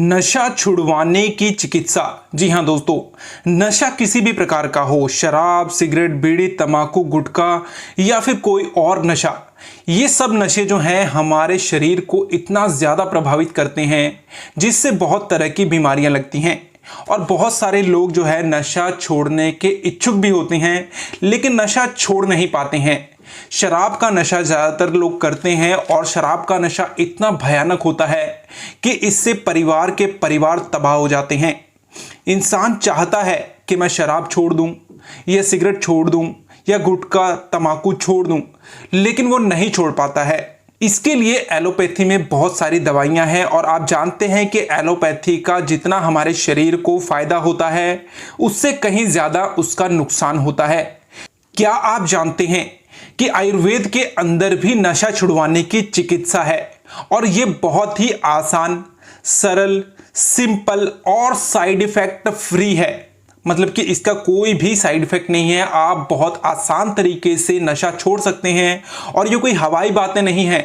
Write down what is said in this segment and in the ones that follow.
नशा छुड़वाने की चिकित्सा। जी हाँ दोस्तों, नशा किसी भी प्रकार का हो, शराब, सिगरेट, बीड़ी, तंबाकू, गुटखा या फिर कोई और नशा, ये सब नशे जो हैं हमारे शरीर को इतना ज़्यादा प्रभावित करते हैं जिससे बहुत तरह की बीमारियां लगती हैं। और बहुत सारे लोग जो है नशा छोड़ने के इच्छुक भी होते हैं लेकिन नशा छोड़ नहीं पाते हैं। शराब का नशा ज़्यादातर लोग करते हैं और शराब का नशा इतना भयानक होता है कि इससे परिवार के परिवार तबाह हो जाते हैं। इंसान चाहता है कि मैं शराब छोड़ दूं या सिगरेट छोड़ दूं या गुटखा तंबाकू छोड़ दूं, लेकिन वो नहीं छोड़ पाता है। इसके लिए एलोपैथी में बहुत सारी दवाइयां हैं और आप जानते हैं कि एलोपैथी का जितना हमारे शरीर को फायदा होता है उससे कहीं ज़्यादा उसका नुकसान होता है। क्या आप जानते हैं कि आयुर्वेद के अंदर भी नशा छुड़वाने की चिकित्सा है और ये बहुत ही आसान, सरल, सिंपल और साइड इफेक्ट फ्री है। मतलब कि इसका कोई भी साइड इफेक्ट नहीं है। आप बहुत आसान तरीके से नशा छोड़ सकते हैं और ये कोई हवाई बातें नहीं है।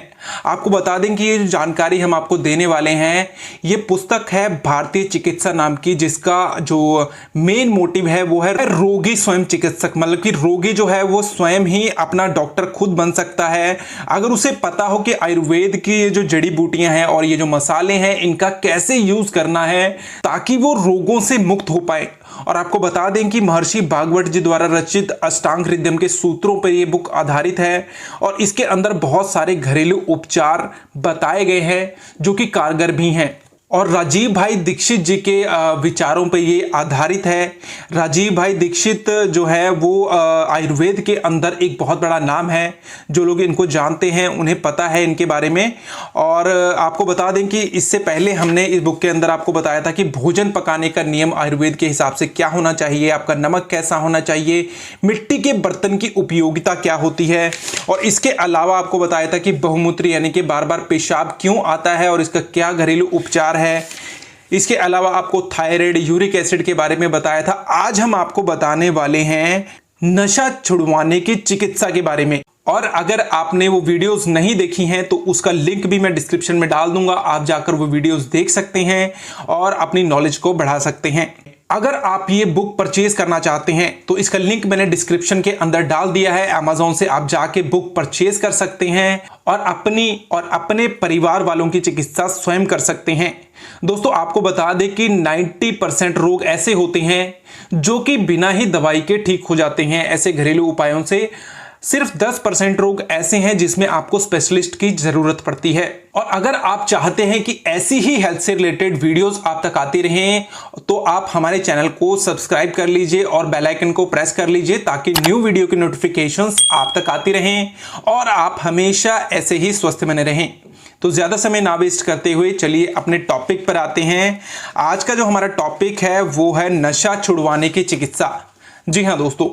आपको बता दें कि ये जो जानकारी हम आपको देने वाले हैं ये पुस्तक है भारतीय चिकित्सा नाम की, जिसका जो मेन मोटिव है वो है रोगी स्वयं चिकित्सक। मतलब कि रोगी जो है वो स्वयं ही अपना डॉक्टर खुद बन सकता है अगर उसे पता हो कि आयुर्वेद की ये जो जड़ी बूटियां हैं और ये जो मसाले हैं इनका कैसे यूज करना है ताकि वो रोगों से मुक्त हो पाए। और आपको बता दें कि महर्षि भागवत जी द्वारा रचित अष्टांग हृदयम के सूत्रों पर यह बुक आधारित है और इसके अंदर बहुत सारे घरेलू उपचार बताए गए हैं जो कि कारगर भी हैं। और राजीव भाई दीक्षित जी के विचारों पर ये आधारित है। राजीव भाई दीक्षित जो है वो आयुर्वेद के अंदर एक बहुत बड़ा नाम है। जो लोग इनको जानते हैं उन्हें पता है इनके बारे में। और आपको बता दें कि इससे पहले हमने इस बुक के अंदर आपको बताया था कि भोजन पकाने का नियम आयुर्वेद के हिसाब से क्या होना चाहिए, आपका नमक कैसा होना चाहिए, मिट्टी के बर्तन की उपयोगिता क्या होती है। और इसके अलावा आपको बताया था कि बहुमूत्र यानी कि बार बार पेशाब क्यों आता है और इसका क्या घरेलू उपचार है। इसके अलावा आपको थायराइड, यूरिक एसिड के बारे में बताया था। आज हम आपको बताने वाले हैं नशा छुड़वाने की चिकित्सा के बारे में। और अगर आपने वो वीडियोस नहीं देखी हैं तो उसका लिंक भी मैं डिस्क्रिप्शन में डाल दूंगा, आप जाकर वो वीडियोस देख सकते हैं और अपनी नॉलेज को बढ़ा सकते हैं। अगर आप ये बुक परचेज करना चाहते हैं तो इसका लिंक मैंने डिस्क्रिप्शन के अंदर डाल दिया है। अमेज़न से आप जाके बुक परचेज कर सकते हैं और अपनी और अपने परिवार वालों की चिकित्सा स्वयं कर सकते हैं। दोस्तों आपको बता दें कि 90% रोग ऐसे होते हैं जो कि बिना ही दवाई के ठीक हो जाते हैं, ऐसे घरेलू उपायों से। सिर्फ 10% रोग ऐसे हैं जिसमें आपको स्पेशलिस्ट की जरूरत पड़ती है। और अगर आप चाहते हैं कि ऐसी ही हेल्थ से रिलेटेड वीडियोस आप तक आती रहें तो आप हमारे चैनल को सब्सक्राइब कर लीजिए और बेल आइकन को प्रेस कर लीजिए ताकि न्यू वीडियो की नोटिफिकेशंस आप तक आती रहें और आप हमेशा ऐसे ही स्वस्थ बने रहें। तो ज्यादा समय ना वेस्ट करते हुए चलिए अपने टॉपिक पर आते हैं। आज का जो हमारा टॉपिक है वो है नशा छुड़वाने की चिकित्सा। जी हाँ दोस्तों,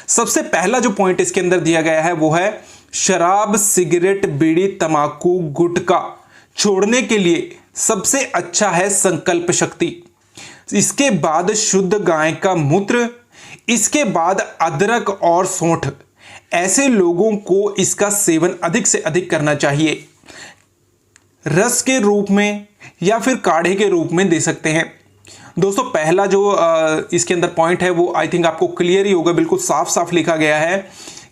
सबसे पहला जो पॉइंट इसके अंदर दिया गया है वो है शराब, सिगरेट, बीड़ी, तंबाकू, गुटखा छोड़ने के लिए सबसे अच्छा है संकल्प शक्ति। इसके बाद शुद्ध गाय का मूत्र, इसके बाद अदरक और सौंठ। ऐसे लोगों को इसका सेवन अधिक से अधिक करना चाहिए। रस के रूप में या फिर काढ़े के रूप में दे सकते हैं। दोस्तों पहला जो इसके अंदर पॉइंट है वो आई थिंक आपको क्लियर ही होगा, बिल्कुल साफ साफ लिखा गया है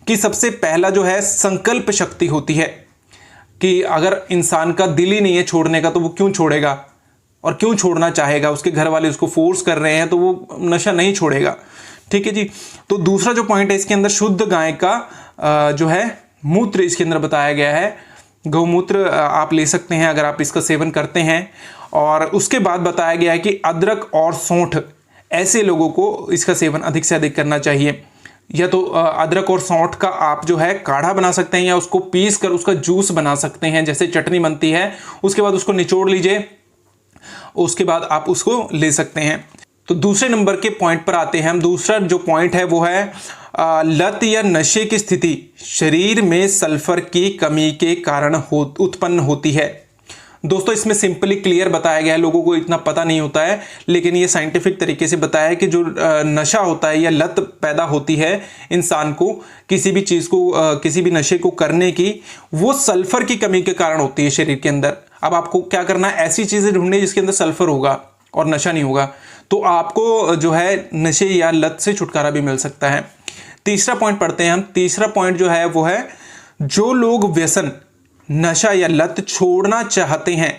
कि सबसे पहला जो है संकल्प शक्ति होती है कि अगर इंसान का दिल ही नहीं है छोड़ने का तो वो क्यों छोड़ेगा और क्यों छोड़ना चाहेगा। उसके घर वाले उसको फोर्स कर रहे हैं तो वो नशा नहीं छोड़ेगा। ठीक है जी। तो दूसरा जो पॉइंट है इसके अंदर शुद्ध गाय का जो है मूत्र इसके अंदर बताया गया है। गौमूत्र आप ले सकते हैं अगर आप इसका सेवन करते हैं। और उसके बाद बताया गया है कि अदरक और सौंठ, ऐसे लोगों को इसका सेवन अधिक से अधिक करना चाहिए। या तो अदरक और सौंठ का आप जो है काढ़ा बना सकते हैं या उसको पीस कर उसका जूस बना सकते हैं, जैसे चटनी बनती है। उसके बाद उसको निचोड़ लीजिए, उसके बाद आप उसको ले सकते हैं। तो दूसरे नंबर के पॉइंट पर आते हैं हम। दूसरा जो पॉइंट है वो है लत या नशे की स्थिति शरीर में सल्फर की कमी के कारण उत्पन्न होती है। दोस्तों इसमें सिंपली क्लियर बताया गया है, लोगों को इतना पता नहीं होता है लेकिन ये साइंटिफिक तरीके से बताया है कि जो नशा होता है या लत पैदा होती है इंसान को किसी भी चीज़ को किसी भी नशे को करने की, वो सल्फर की कमी के कारण होती है शरीर के अंदर। अब आपको क्या करना है, ऐसी चीज़ें ढूंढनी जिसके अंदर सल्फर होगा और नशा नहीं होगा, तो आपको जो है नशे या लत से छुटकारा भी मिल सकता है। तीसरा पॉइंट पढ़ते हैं हम। तीसरा पॉइंट जो है वो है, जो लोग व्यसन, नशा या लत छोड़ना चाहते हैं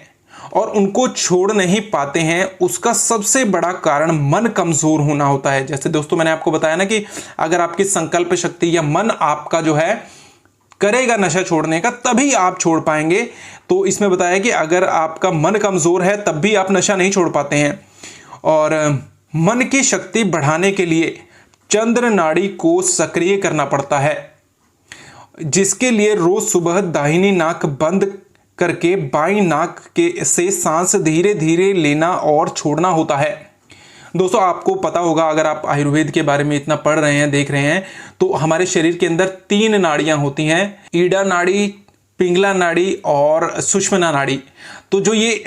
और उनको छोड़ नहीं पाते हैं, उसका सबसे बड़ा कारण मन कमजोर होना होता है। जैसे दोस्तों मैंने आपको बताया ना कि अगर आपकी संकल्प शक्ति या मन आपका जो है करेगा नशा छोड़ने का, तभी आप छोड़ पाएंगे। तो इसमें बताया कि अगर आपका मन कमजोर है तब भी आप नशा नहीं छोड़ पाते हैं। और मन की शक्ति बढ़ाने के लिए चंद्र नाड़ी को सक्रिय करना पड़ता है, जिसके लिए रोज सुबह दाहिनी नाक बंद करके बाईं नाक के से सांस धीरे धीरे लेना और छोड़ना होता है। दोस्तों आपको पता होगा, अगर आप आयुर्वेद के बारे में इतना पढ़ रहे हैं, देख रहे हैं, तो हमारे शरीर के अंदर 3 नाड़ियां होती हैं, ईड़ा नाड़ी, पिंगला नाड़ी और सुषुम्ना नाड़ी। तो जो ये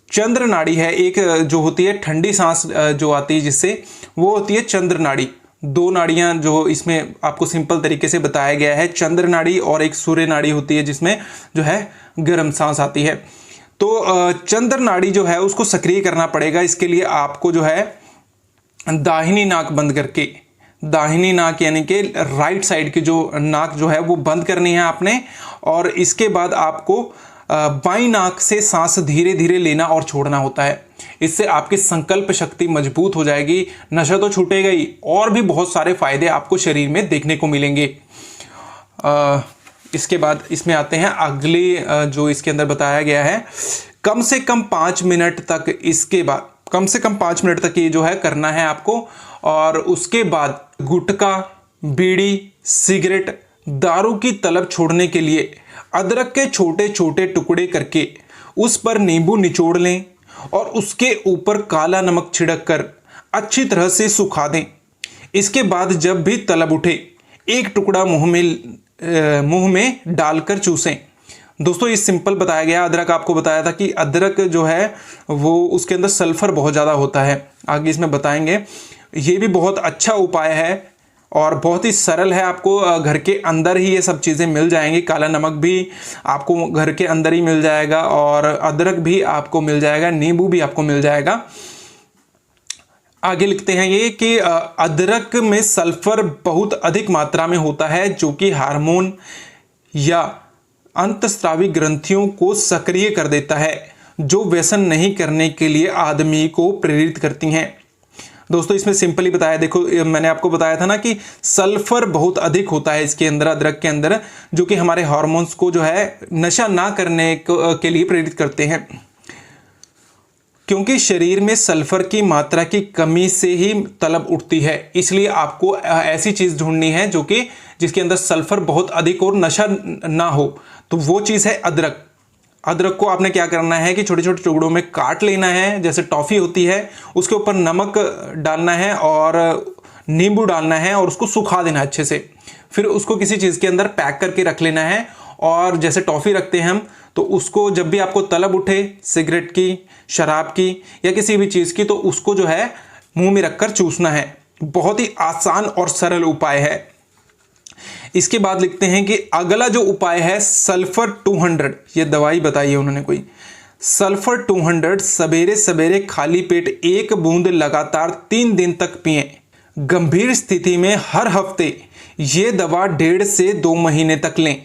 चंद्र नाड़ी है, एक जो होती है ठंडी सांस जो आती है जिससे, वो होती है चंद्र नाड़ी। 2 नाड़ियां जो इसमें आपको सिंपल तरीके से बताया गया है, चंद्र नाड़ी और एक सूर्य नाड़ी होती है जिसमें जो है गर्म सांस आती है। तो चंद्र नाड़ी जो है उसको सक्रिय करना पड़ेगा। इसके लिए आपको जो है दाहिनी नाक बंद करके, दाहिनी नाक यानी कि राइट साइड की जो नाक जो है वो बंद करनी है आपने, और इसके बाद आपको बाईं नाक से सांस धीरे धीरे लेना और छोड़ना होता है। इससे आपकी संकल्प शक्ति मजबूत हो जाएगी, नशा तो छूटेगा ही, और भी बहुत सारे फायदे आपको शरीर में देखने को मिलेंगे। इसके बाद इसमें आते हैं अगले जो इसके अंदर बताया गया है, कम से कम 5 मिनट तक, इसके बाद कम से कम 5 मिनट तक ये जो है करना है आपको। और उसके बाद गुटखा, बीड़ी, सिगरेट, दारू की तलब छोड़ने के लिए अदरक के छोटे छोटे टुकड़े करके उस पर नींबू निचोड़ लें और उसके ऊपर काला नमक छिड़क कर अच्छी तरह से सुखा दें। इसके बाद जब भी तलब उठे, एक टुकड़ा मुंह में डालकर चूसें। दोस्तों ये सिंपल बताया गया। अदरक आपको बताया था कि अदरक जो है वो उसके अंदर सल्फर बहुत ज़्यादा होता है, आगे इसमें बताएंगे। ये भी बहुत अच्छा उपाय है और बहुत ही सरल है। आपको घर के अंदर ही ये सब चीज़ें मिल जाएंगी। काला नमक भी आपको घर के अंदर ही मिल जाएगा और अदरक भी आपको मिल जाएगा, नींबू भी आपको मिल जाएगा। आगे लिखते हैं ये कि अदरक में सल्फर बहुत अधिक मात्रा में होता है, जो कि हार्मोन या अंतस्रावी ग्रंथियों को सक्रिय कर देता है, जो व्यसन नहीं करने के लिए आदमी को प्रेरित करती हैं। दोस्तों इसमें सिंपली बताया, देखो मैंने आपको बताया था ना कि सल्फर बहुत अधिक होता है इसके अंदर, अदरक के अंदर, जो कि हमारे हार्मोन्स को जो है नशा ना करने के लिए प्रेरित करते हैं। क्योंकि शरीर में सल्फर की मात्रा की कमी से ही तलब उठती है, इसलिए आपको ऐसी चीज़ ढूंढनी है जो कि जिसके अंदर सल्फर बहुत अधिक और नशा ना हो। तो वो चीज़ है अदरक। अदरक को आपने क्या करना है कि छोटे छोटे टुकड़ों में काट लेना है, जैसे टॉफ़ी होती है, उसके ऊपर नमक डालना है और नींबू डालना है और उसको सुखा देना है अच्छे से। फिर उसको किसी चीज़ के अंदर पैक करके रख लेना है, और जैसे टॉफ़ी रखते हैं हम, तो उसको जब भी आपको तलब उठे सिगरेट की, शराब की या किसी भी चीज़ की, तो उसको जो है मुंह में रखकर चूसना है। बहुत ही आसान और सरल उपाय है। इसके बाद लिखते हैं कि अगला जो उपाय है सल्फर 200, ये दवाई बताई है उन्होंने कोई। सल्फर 200 सवेरे सवेरे खाली पेट 1 बूंद लगातार 3 दिन तक पिएं। गंभीर स्थिति में हर हफ्ते ये दवा 1.5 से 2 महीने तक लें।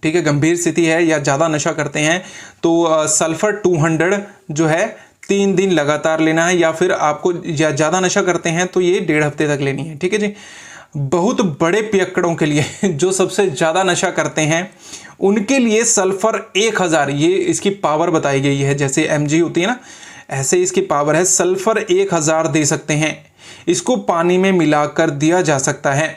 ठीक है, गंभीर स्थिति है या ज़्यादा नशा करते हैं तो सल्फर 200 जो है 3 दिन लगातार लेना है, या फिर आपको या ज़्यादा नशा करते हैं तो ये 1.5 हफ्ते तक लेनी है। ठीक है जी। बहुत बड़े पियक्कड़ों के लिए, जो सबसे ज़्यादा नशा करते हैं, उनके लिए सल्फर 1000, ये इसकी पावर बताई गई है, जैसे mg होती है ना, ऐसे इसकी पावर है। सल्फर 1000 दे सकते हैं। इसको पानी में मिलाकर दिया जा सकता है।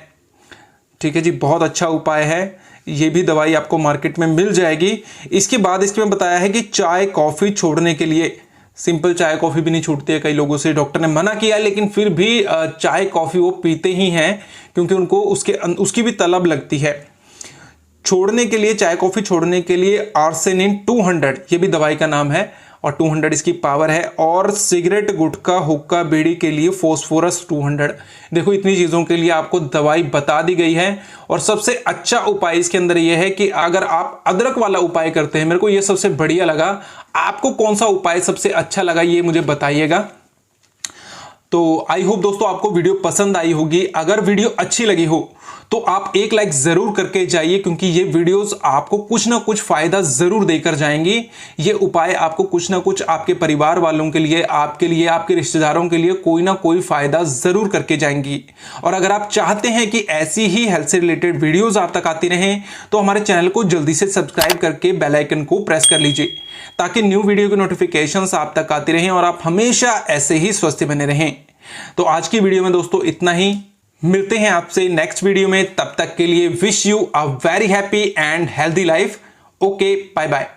ठीक है जी, बहुत अच्छा उपाय है। ये भी दवाई आपको मार्केट में मिल जाएगी। इसके बाद इसमें बताया है कि चाय कॉफ़ी छोड़ने के लिए, सिंपल चाय कॉफ़ी भी नहीं छूटती है, कई लोगों से डॉक्टर ने मना किया, लेकिन फिर भी चाय कॉफ़ी वो पीते ही हैं क्योंकि उनको उसकी भी तलब लगती है। छोड़ने के लिए, चाय कॉफ़ी छोड़ने के लिए आर्सेनिन 200, ये भी दवाई का नाम है, और 200 इसकी पावर है। और सिगरेट, गुटखा, हुक्का, बीड़ी के लिए फॉस्फोरस 200। देखो इतनी चीज़ों के लिए आपको दवाई बता दी गई है। और सबसे अच्छा उपाय इसके अंदर यह है कि अगर आप अदरक वाला उपाय करते हैं, मेरे को यह सबसे बढ़िया लगा। आपको कौन सा उपाय सबसे अच्छा लगा ये मुझे बताइएगा। तो आई होप दोस्तों आपको वीडियो पसंद आई होगी। अगर वीडियो अच्छी लगी हो तो आप एक लाइक जरूर करके जाइए, क्योंकि ये वीडियोस आपको कुछ ना कुछ फायदा जरूर देकर जाएंगी। ये उपाय आपको कुछ ना कुछ आपके परिवार वालों के लिए, आपके रिश्तेदारों के लिए कोई ना कोई फायदा जरूर करके जाएंगी। और अगर आप चाहते हैं कि ऐसी ही हेल्थ से रिलेटेड वीडियोज आप तक आती रहें तो हमारे चैनल को जल्दी से सब्सक्राइब करके बेल आइकन को प्रेस कर लीजिए, ताकि न्यू वीडियो की नोटिफिकेशंस आप तक आती रहें और आप हमेशा ऐसे ही स्वस्थ बने रहें। तो आज की वीडियो में दोस्तों इतना ही। मिलते हैं आपसे नेक्स्ट वीडियो में। तब तक के लिए wish you a very happy and healthy life. Okay, bye bye.